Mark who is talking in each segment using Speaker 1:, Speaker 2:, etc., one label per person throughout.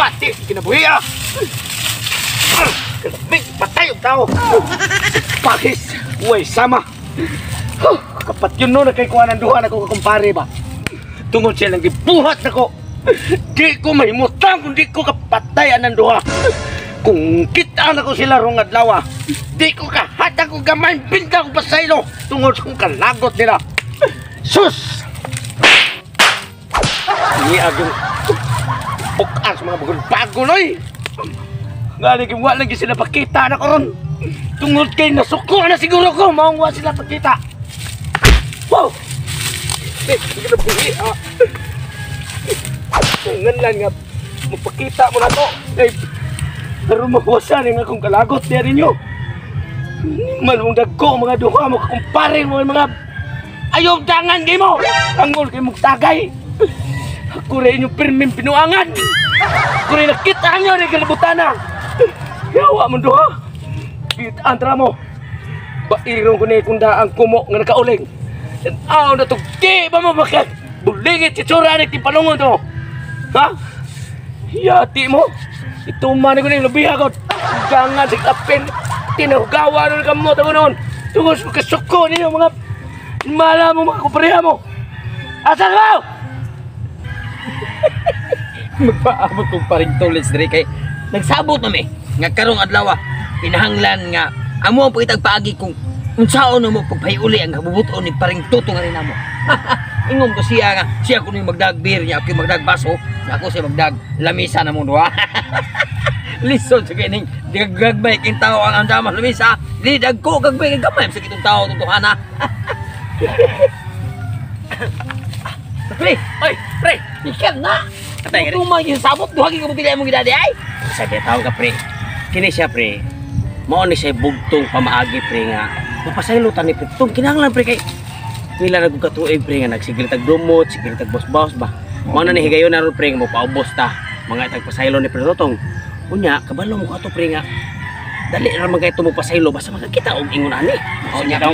Speaker 1: pati kinabuhi ah. Kalabig patay yung tao. Pakis, uy sama. Kapat yun no, nagkikuha ng duha na ko kakumpare ba? Tungod siya lang gibuhat na ko. Di ko mahimutang kung di ko kapatayan ng duha. Kung kita na ko sila rong adlaw, di ko kahata ko gamay binta ko pasaylo tungod kong kalagot nila. Sus! Ini agong bukas mga bagon-bagon oy. Nga wala lagi sila pakita na ko ron. Tungod kay nasuko na siguro ko maungwa sila pakita. Wow! Hindi na buhi ah. Tungan lang nga mapakita mo na to. Pero makuwasan yung akong kalagot niya ninyo. Malong dagko mga duha mo kakumpare mo mga ayaw dangan kayo mo. Tangol kayo mong tagay. Ako rin yung pirming pinuangan. Ako rin nakita nyo rin kalabutan na. Yawa mo duha. Kitaan tara mo. Bairong ko na ikunda ang kumo nga nakauling. Dan aw na tugti ba mo bakit? Bulingit si Tsura na tipalungon to. Ha? Yati mo. Ito man ko na yung lubiha ko. Jangan sikapin. Tinahugawa nun ka mo tamo noon. Tungos mo kasuko ninyo mga mala mo mga kupareha mo. Asal mo?
Speaker 2: Magpaabot kong paring tulis diri kay nagsabot na mi nga karong adlaw pinahanglan nga amo ang pagitagpaagi kung unsaon mo pagpahiuli ang habubuton ni paring tutong rin namo. Ingom ko siya nga siya kuno magdagbir niya ako magdagbaso ako siya magdag lamisa na mo duha. Listen sa kining gagbay king tao ang andamas lamisa di dagko gagbay gamay sa kitong tao tutuhana. Pre, oy, pre, ikan na. Atay ka rin. Kung mga sabot, duhagi ka mo kilay mong gidadi ay. Sabi tao ka pre. Kini siya pre. Mao ni siya bugtong pamaagi pre nga. Mapasaylotan ni pre. Itong kinahanglan pre kay. Nila nagkatuig pre nga nagsigil tag dumot, sigil tag boss-boss ba. Mao na ni higayon na ron pre nga mo paubos ta. Mga tagpasaylo ni pre Totong. Unya, kabalo mo ko ato pre nga. Dali ra man kay tumo pasaylo basta makakita og ingon ani. O nya daw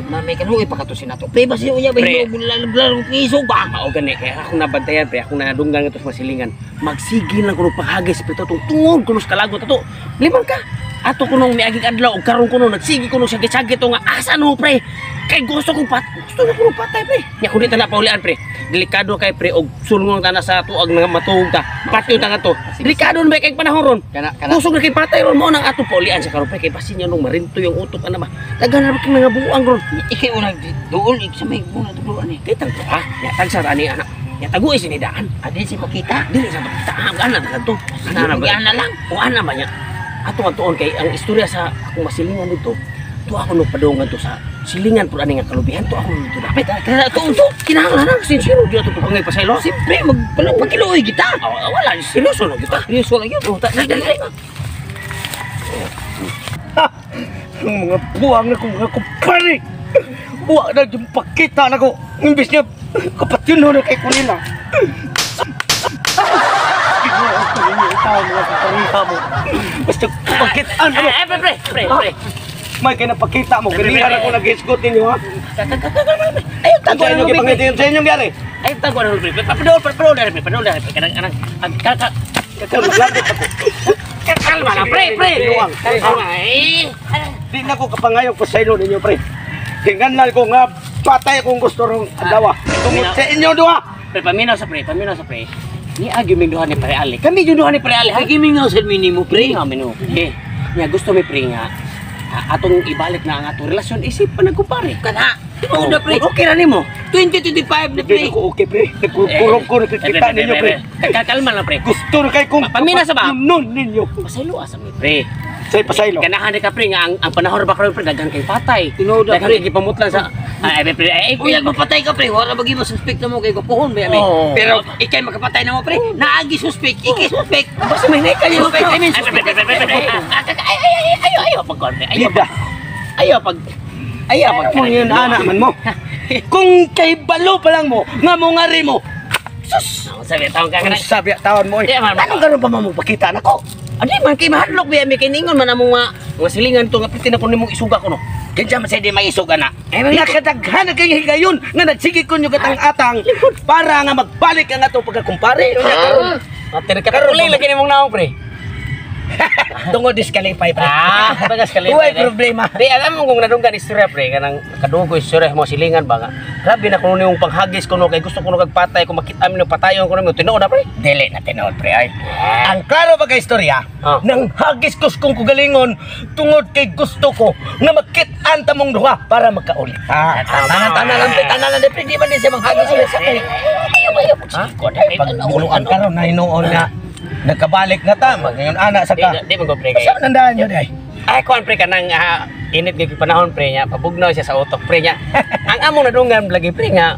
Speaker 2: may kanuoy pa katusin nato. Pre basi unya ba bulan piso ba? O gani kay ako nabantayan pre, ako nadunggan ito sa masilingan. Magsigil lang kuno paghagis pre Totong tungod kuno sa kalagot ato. Limang ka. Ato kuno miaging adlaw og karon kuno nagsigi kuno siya gisagi to nga asa no pre. Kay gusto ko kuno patay pre. Nya kun di ta na paulian pre. Delikado kay pre og sulngon ta na sa tuag nga matuog ta. Patyo ta nga to. Delikado na kay panahon ron. Kusog na kay patay ron mo nang ato paulian sa karon pre kay pasin nung marinto yung utok ana ba. Daghan na kay nga buang ron. Iki unang duol sa may muna tuluan ni. Kay tang ha. Ya tagsa ani anak. Ya tago is ni daan. Adi si makita. Dili sa makita. Ana na to. Ana lang. O ana ba nya? Ato ang tuon kay ang istorya sa akong masilingan dito. To ako no padungan to sa silingan pud ani nga kalubihan to ako dito dapat. Kaya tuon to kinahanglan sincere di ato pangay pasaylo. Simple magpakiloy kita. Wala seryoso na kita. Seryoso lang yun. Dali. Ang mga buwang na kong mga kumpare. Buwang na yung pakita na ko. Imbis niya kapatid na kay kunila. Basta pakitaan mo. Pre. May kinapakita mo. Ganyan ako nag-isgot ninyo ha. Ayaw tago na nung pre. Sa inyong gari. Ayaw tago na nung pre. Padol na pre. Kalma na pre. Di na ko kapangayong pasaylo ninyo pre. Hinganal ko nga patay kung gusto rong adawa. Tungod sa inyo doha. Pre, paminaw sa pre. Ni agiming duha ni Pre Ali. Kami yung duha ni Pre Ali. Agiming nga sa minimo pre. Nga gusto mi pre nga. Atong ibalik na ang atong relasyon isip pa nagkumpare. Kana. Tinuod pre. Okay ra nimo. 2025 ni pre. Okay pre. Nagkurong ko nakikita ninyo pre. Kalma lang pre. Gusto na kay kung pamina sa ba? Nun ninyo. Pasaylo asa mi pre. Say pasaylo. Ganahan ka pre nga ang panahon ba karon pre daghan kay patay. Tinuod pre gipamutlan sa pre. Kuya mapatay ka pre. Wala bagi mo suspect na mo kay kupuhon ba mi. Pero ikay makapatay na mo pre. Naagi suspect. Ikay suspect. Basta may nakay suspect. I mean ayaw pag yun anak man mo. Kung kay balo pa lang mo nga mo ngari mo. Sus. Sabi taon ka kana. Sabi taon mo. Anong garo pa mo magpakita nako? Adi man kay mahadlok biya mi kay ningon man among nga silingan to nga piti na kun nimong isuga ko no. Kaya man say di maisuga na. Nakadaghan kay higayon nga nagsige ko nyo katang atang para nga magbalik ang ato pagkakumpare. Atir ka uling lagi nimong naong pre.
Speaker 1: Tungod disqualify pre.
Speaker 2: Bagas kali.
Speaker 1: Huwag problema.
Speaker 2: Di alam mo kung nadunggan istorya pre kanang kadugo istorya mo silingan ba nga. Grabe na kuno yung panghagis kuno kay gusto kuno kagpatay kung makita mi patayon kuno mo tinuod na pre.
Speaker 1: Dili na tinuod pre ay. Ang klaro ba kay istorya? Nang hagis ko kung kugalingon tungod kay gusto ko nga makit-an tamong duha para magkauli. Tanan lang pre di man din siya manghagis sa kay. Pag buluan karon na hinuon nga nagkabalik na ta, ngayon ana sa ka.
Speaker 2: Di man go pre kay.
Speaker 1: Saan nandaan nyo day?
Speaker 2: Ay kuan pre kanang init gyud panahon pre nya pabugnaw siya sa utok pre nya. Ang among nadunggan lagi pre nga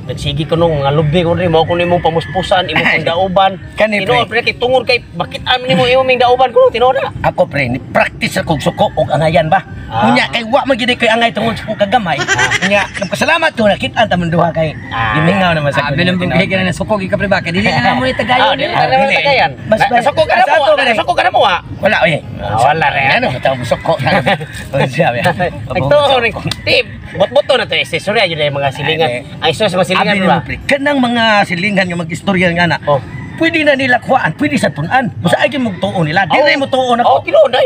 Speaker 2: nagsigi ko nung mga lubi ko rin mo kung imong pamuspusan imong pangdauban
Speaker 1: Kani,
Speaker 2: tinuod pre kay tungod kay bakit amin nimo imong dauban ko tinuod na
Speaker 1: Ako pre, ni practice ako suko og angayan ba. Unya kay wa magidi kay angay tungod sa kong kagamay. Unya nagpasalamat ko nakit-an tamon duha kay gimingaw naman sa
Speaker 3: Bilang pagkikira na suko ka pre ba kay dili na mo ni tagayon.
Speaker 2: dili na naman tagayan
Speaker 1: Mas
Speaker 2: nasako ka na mo nasako ka na mo
Speaker 1: Wala oy.
Speaker 2: wala rin
Speaker 1: Ano kita mo suko. O siya ba.
Speaker 2: nagtuo rin tip bot-boto na to istorya yun yung mga silingan ang istorya sa mga silingan
Speaker 1: Abi
Speaker 2: ba
Speaker 1: mo pre, kanang mga silingan nga mag-istorya nga na.
Speaker 2: oh
Speaker 1: Pwede na nila kuhaan, pwede sa tunan. Basta ay mo tuon nila. Di na mo tuon
Speaker 2: oh
Speaker 1: ako.
Speaker 2: tinuod na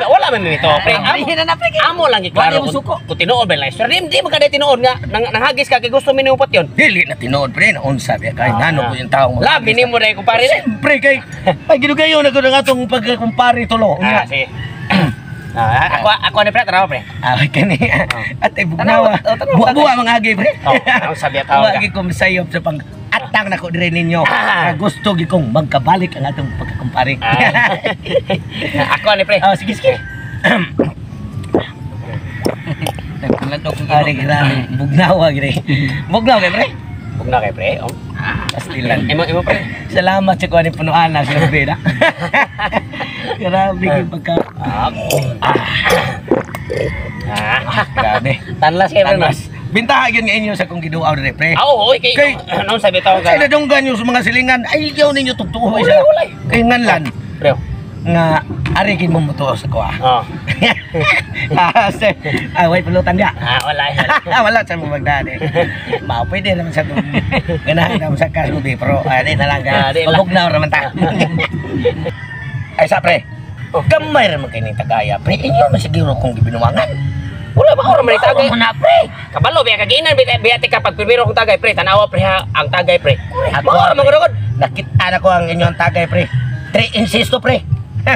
Speaker 2: wala man nito pre
Speaker 3: Hina na pre.
Speaker 2: amo lang iklaro
Speaker 3: Wala mo suko.
Speaker 2: kung tinuod ba lang istorya di mo kada tinuod nga nanghagis ka kay gusto mi niupat yon
Speaker 1: Dili na tinuod pre, na unsa biya kay ngano ko yung taong
Speaker 2: labi nimo dai kumpare rin
Speaker 1: Siyempre kay ay ginugayo na ko nga atong pagkumpare tulo. Unya.
Speaker 2: sige ako ni pre tanaw pre
Speaker 1: Ah, kani. At ay bugnawa. Buwa mga agi pre.
Speaker 2: ang sabi tawag
Speaker 1: Buwa agi ko misayop sa pang atang nako dire ninyo. Gusto gi kong magkabalik ang atong pagkumpare.
Speaker 2: ako ni pre
Speaker 1: Sige sige.
Speaker 3: Naglantok ng
Speaker 1: Ari grabe bugnawa gire. Bugnaw kay pre.
Speaker 2: Huwag na kay pre
Speaker 1: Pastilan.
Speaker 2: imo pre
Speaker 1: Salamat sa kuha ni punuan na sa beda. Grabe yung pagka... Grabe.
Speaker 2: tanlas kay pre mas
Speaker 1: Bintaha yun nga inyo sa kong giduaw dire pre.
Speaker 2: oo kay noon sabi tawag
Speaker 1: Kaya
Speaker 2: ka
Speaker 1: nadunggan nyo sa mga silingan, ay ikaw ninyo tugtuo isa. Kaya nganlan
Speaker 2: pre
Speaker 1: nga arigin mo mutuo sa kuha.
Speaker 2: oh
Speaker 1: Wait, pulutan ka.
Speaker 2: wala
Speaker 1: Wala sa mga magdani. Mao pwede naman sa kong ganahan naman sa kasubi, pero di na lang ka.
Speaker 2: Di lang.
Speaker 1: Pabugnaw naman ta. Ay sa pre, gamay naman kayo ng tagaya. Pre, inyo masiguro kong gibinuwangan.
Speaker 2: wala ba ora man tagay
Speaker 1: Mo na pre.
Speaker 2: kabalo biya kaginan biya ka pag primero kong tagay pre tanawa pre ha ang tagay pre
Speaker 1: Ako
Speaker 2: ora man gud
Speaker 1: nakita ko ang inyong tagay pre. 3 inches to pre.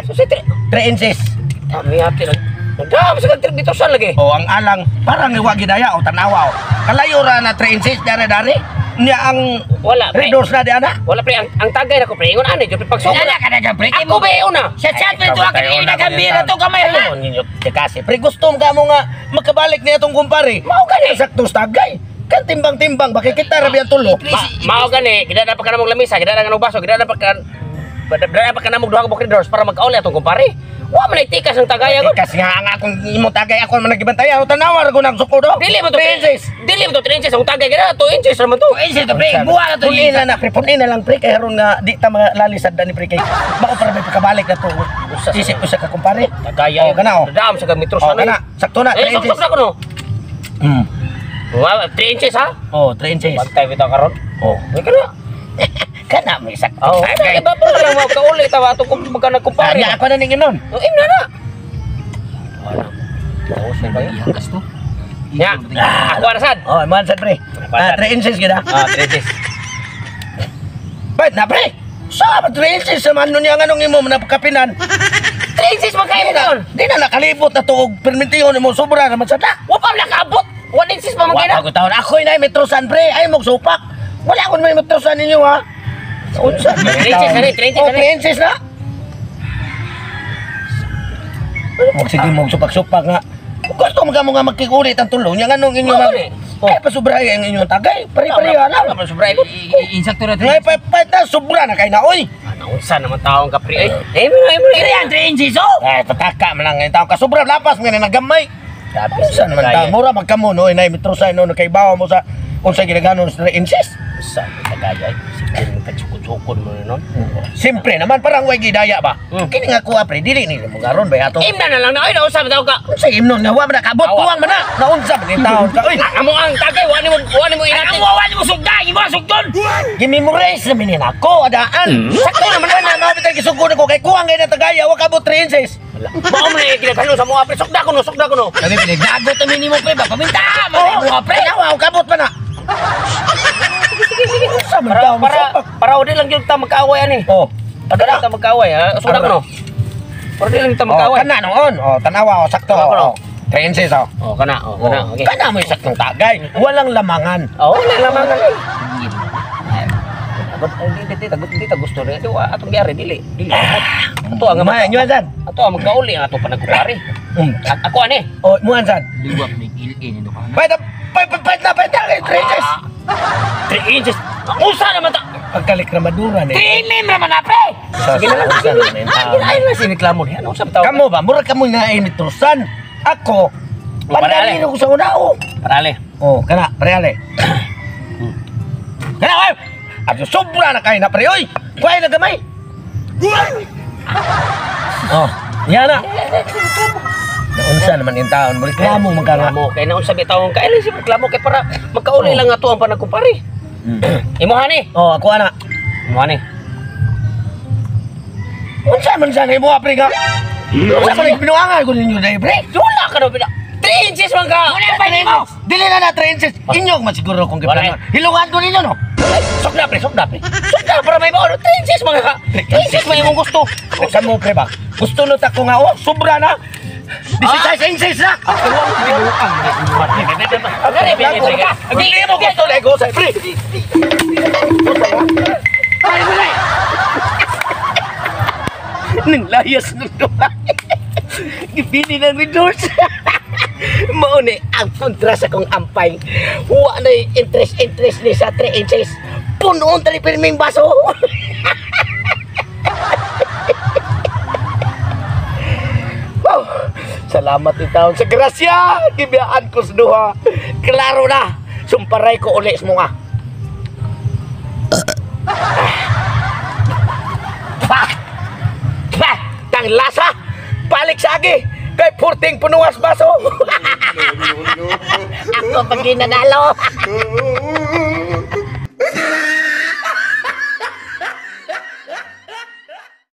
Speaker 2: so si
Speaker 1: 3 inches.
Speaker 2: kami hati lang dam sa trip dito sa lagi
Speaker 1: O ang alang parang iwa gidaya o tanawa o. Kalayo ra na 3 inches dari-dari. Niya ang
Speaker 2: wala pre
Speaker 1: redos na di ana.
Speaker 2: wala pre ang tagay na ko pre ingon ani jud pag sobra
Speaker 3: ka na pre.
Speaker 2: ako ba una
Speaker 3: Sa chat pre tuwa ka ni nagambira to kamay ha.
Speaker 1: Ano ninyo kasi pre gusto mo mo nga makabalik niya itong kumpare. Mao gani sakto sa tagay. Kan timbang-timbang bakit kita ra biyan tulo.
Speaker 2: mao gani gida na pa ka namog lamisa gida na nga baso gida na pa ka namog duha ka bukid doors para magkauli atong kumpare wa man tikas ng tagay ako
Speaker 1: Kasi nga ang akong imo tagay ako man nagibantay ako tanawa ra ko nang suko do.
Speaker 2: dili mo to
Speaker 1: 3 inches.
Speaker 2: dili mo to 3 inches ang tagay gida 2 inches naman to
Speaker 3: Inse to pre. Buwa na to.
Speaker 1: Punin na na, pre, punin na lang pre kay haron nga di ta mga lalisad ni pre kay bako para may pagkabalik na to. Isip ko sa kakumpare.
Speaker 2: tagay
Speaker 1: kana o.
Speaker 2: dam sa gamitros
Speaker 1: Oh,
Speaker 2: ano
Speaker 1: kana. Sakto na 3
Speaker 2: sakto
Speaker 1: inches.
Speaker 2: na ko no
Speaker 1: Mm.
Speaker 2: wow 3 inches ha
Speaker 1: Oh, 3 inches.
Speaker 2: bantay bitaw karon
Speaker 1: Oh,
Speaker 2: may kana
Speaker 1: kana may sakto.
Speaker 2: oh
Speaker 1: Tagay.
Speaker 2: iba pa lang mo kauli tawa ato kung magka nagkumpare
Speaker 1: Anya ako na ning inon.
Speaker 2: oh imna na wala oh sa bayo
Speaker 3: Hangkas to.
Speaker 2: ya ako arasan
Speaker 1: Oh, man sad pre. 3 inches gida.
Speaker 2: 3 inches
Speaker 1: Ba't na pre? Sa 3 inches sa man niya nganong imo na kapinan.
Speaker 2: 3 inches magkayo na yun
Speaker 1: Di na nakalibot na to og permitiyon mo sobra naman sa ta.
Speaker 2: wa pa nakaabot 1 inches pa man
Speaker 1: Wala
Speaker 2: kayo
Speaker 1: ko taon. Ako na metrosan pre. Ay mo supak. Wala ko may metrosan ninyo ha. Unsa?
Speaker 2: 3 inches na rin, 3 inches
Speaker 1: Oh,
Speaker 2: na rin.
Speaker 1: 3 inches na. Huwag sige mo supak-supak nga. Gusto mo ka mo nga magkikulit ang tulong. Yang anong inyo
Speaker 2: Oo,
Speaker 1: mag...
Speaker 2: eh.
Speaker 1: Ay, pasubray ang inyong tagay. Pari-pari na.
Speaker 2: Wala pa sobra
Speaker 3: Insakto na
Speaker 1: Ngay pa na sobra na kay na oy.
Speaker 2: ano unsa naman taong kapri ay mo
Speaker 3: Yan 3 inches oh.
Speaker 1: Ay, pataka man lang ngayon tao ka sobra lapas nga na nagamay.
Speaker 2: sabi
Speaker 1: Saan naman tao? Mura magkamo no, inay metrosan no, kay bawa mo sa unsa ginagano sa 3 inches.
Speaker 2: sa tagay ay sige pagsukod-sukod mo nun.
Speaker 4: Siyempre naman parang way gidaya ba. Kini nga kuha pre dili ni mo garon ba ato.
Speaker 2: Imna na lang na, oy, nausap tao ka.
Speaker 4: Unsa imnon nga wa man nakabot tuwang man na. Naunsa man taon ka. Oy,
Speaker 2: Amo ang tagay, wani mo inati.
Speaker 3: Wala mo sugda, imo sugdon.
Speaker 4: gimemorize na minin ako adaan. Sakto naman na mabitay gisugod ko kay kuha ngay na tagaya wa kabot 3 inches.
Speaker 2: Mao man ay kinahanglan sa mga pre, sugda ko no.
Speaker 3: Kami pinagdagot ang minimo pre, ba paminta mo mo pre.
Speaker 4: Nawa kabot pa na. Unsa man taon
Speaker 2: Para odi lang yung ta magkaaway ani.
Speaker 4: Oh.
Speaker 2: Para ta magkaaway ha. Sugda ko no. Para di lang ta magkaaway.
Speaker 4: Kana noon. Oh, tanawa sakto.
Speaker 2: Ano?
Speaker 4: 3 inches oh.
Speaker 2: Oh, kana. Okay.
Speaker 4: Kana mo saktong tagay. Walang lamangan.
Speaker 2: Oh, wala lamang ka. Hindi ta gusto rin. Atong gyari dili. Ato ang
Speaker 4: May nyo ansan.
Speaker 2: ato ang magkauli ang ato panagkupari. Ako ani.
Speaker 4: Oh, mo ansan.
Speaker 3: Liwak ni ilin ito ka.
Speaker 4: Pait na 3 inches.
Speaker 2: 3 inches. Usa naman ta.
Speaker 4: Pagkalik na madura ni.
Speaker 3: Tinim naman na pre.
Speaker 2: Sige na lang. Ay na siniklamo niya. Ano sa tawo?
Speaker 4: Kamu ba? Mura kamo na imitrusan. Ako,
Speaker 2: Parale.
Speaker 4: pandalin ko sa una oh.
Speaker 2: Parale.
Speaker 4: Oh, kana, pareale. Kana, oy! At sobra na kayo na pre, oy! Kuhay na gamay! Oh, yan na. Naunsa naman yung taon, reklamo magkala.
Speaker 2: Reklamo kay naon sabi tawo kay si reklamo kay para magkauli lang ato ang panagkumpari. Imuha ni.
Speaker 4: Oh, ako ana.
Speaker 2: Imuha ni.
Speaker 4: Unsa man sa mo pre ka? Unsa man binuangan ko ninyo dai pre?
Speaker 2: Wala ka daw pina. 3 inches man ka.
Speaker 3: Wala pa nimo.
Speaker 4: Dili na 3 inches. Inyong masiguro kung gipanan. Hilungan ko ninyo no.
Speaker 2: Sugda pre. Sugda para may baon 3 inches man ka. 3 inches man imong gusto.
Speaker 4: Sa mo pre ba? Gusto no ta ko nga oh, sobra na. 16 inches na. Hindi mo gusto na go sa pre.
Speaker 1: Nang layas ng duha. Gibini ng redoors. Mao ni ang kontra sa kong ampay. Wa na interest ni sa 3 inches. Punoon tali pirming baso. Oh, salamat ni taon sa grasya. Gibiyaan ko sa duha. Klaro na. Sumparay ko uli sa mga. Tang lasa. Balik sa agi. Kay purting punuwas baso.
Speaker 3: Ako pag ginanalo.